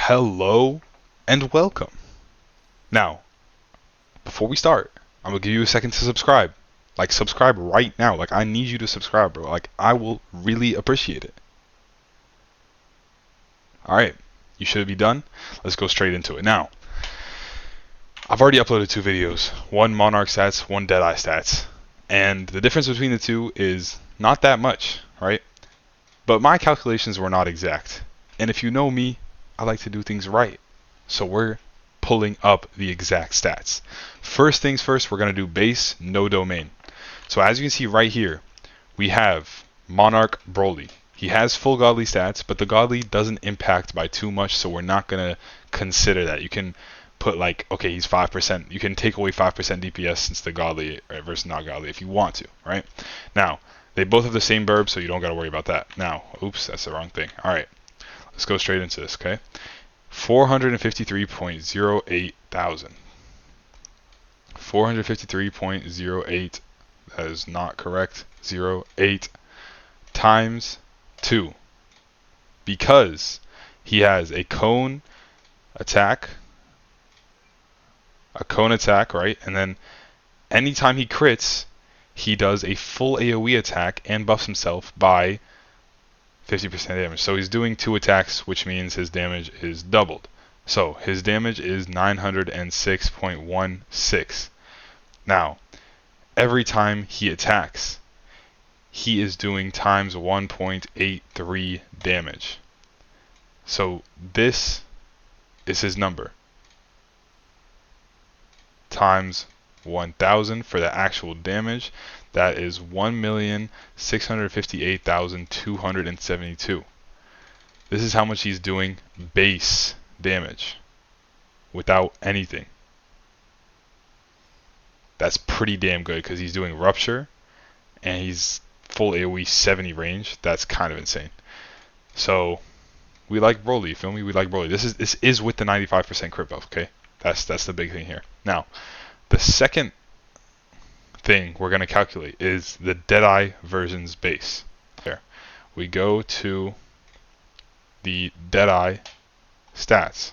Hello and welcome. Now, before we start, I'm gonna give you a second to subscribe. Like, subscribe right now. Like, I need you to subscribe, bro. Like, I will really appreciate it. Alright, you should be done. Let's go straight into it. Now, I've already uploaded 2 videos. One Monarch stats, one Deadeye stats. And the difference between the two is not that much, right? But my calculations were not exact. And if you know me, I like to do things right. So we're pulling up the exact stats. First things first, we're going to do base, no domain. So as you can see right here, we have Monarch Broly. He has full godly stats, but the godly doesn't impact by too much, so we're not going to consider that. You can put like, okay, he's 5%. You can take away 5% DPS since the godly versus not godly if you want to, right? Now, they both have the same burb, so you don't got to worry about that. Now, oops, that's the wrong thing. All right, let's go straight into this, okay? 453.08 thousand. 453.08, that is not correct, 08 times 2. Because he has a cone attack, right? And then anytime he crits, he does a full AoE attack and buffs himself by 50% damage. So he's doing 2 attacks, which means his damage is doubled. So his damage is 906.16. Now, every time he attacks, he is doing times 1.83 damage. So this is his number. Times 1,000 for the actual damage. That is 1,658,272. This is how much he's doing base damage without anything. That's pretty damn good because he's doing rupture and he's full AoE 70 range. That's kind of insane. So we like Broly, you feel me? We like Broly. This is with the 95% crit buff, okay? That's the big thing here. Now, the second thing we're going to calculate is the Deadeye version's base. There. We go to the Deadeye stats.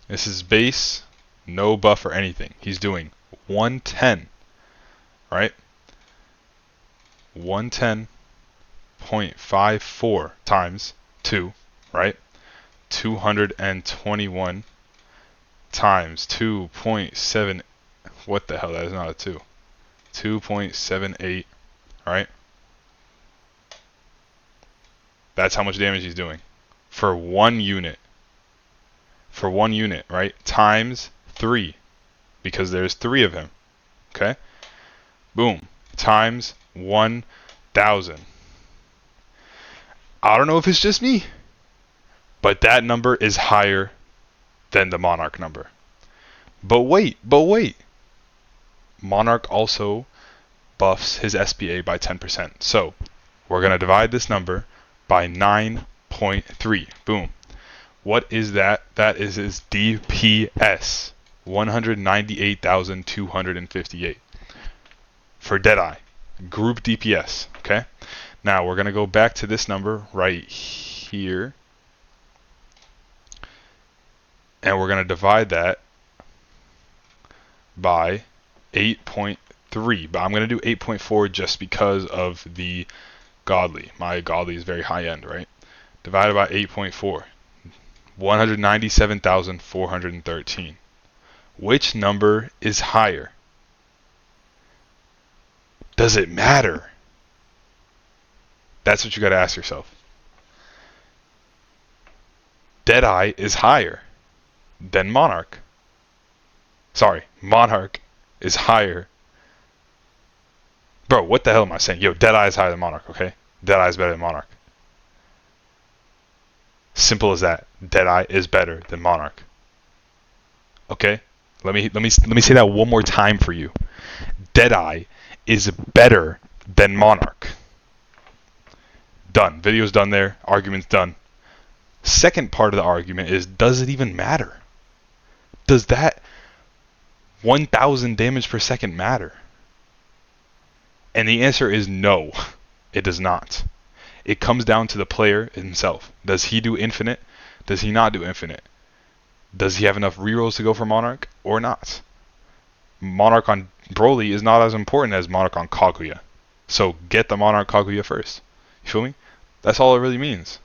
This is base, no buff or anything. He's doing 110, right? 110.54 times 2, right? 221 times 2.7. What the hell? That is not a 2. 2.78, right? That's how much damage he's doing for 1 unit. For 1 unit, right? Times 3, because there's 3 of him. Okay? Boom. Times 1,000. I don't know if it's just me, but that number is higher than the Monarch number. But wait. Monarch also buffs his SPA by 10%. So we're going to divide this number by 9.3. Boom. What is that? That is his DPS. 198,258. For Deadeye. Group DPS. Okay? Now we're going to go back to this number right here. And we're going to divide that by 8.3, but I'm going to do 8.4 just because of the godly. My godly is very high end, right? Divided by 8.4, 197,413. Which number is higher? Does it matter? That's what you got to ask yourself. Deadeye is higher than Monarch. Sorry, Monarch is higher. Bro, what the hell am I saying? Yo, Deadeye is higher than Monarch, okay? Deadeye is better than Monarch. Simple as that. Deadeye is better than Monarch. Okay? Let me say that one more time for you. Deadeye is better than Monarch. Done. Video's done there. Argument's done. Second part of the argument is, does it even matter? Does that 1,000 damage per second matter? And the answer is no, it does not. It comes down to the player himself. Does he do infinite? Does he not do infinite? Does he have enough rerolls to go for Monarch or not? Monarch on Broly is not as important as Monarch on Kaguya. So get the Monarch Kaguya first. You feel me? That's all it really means.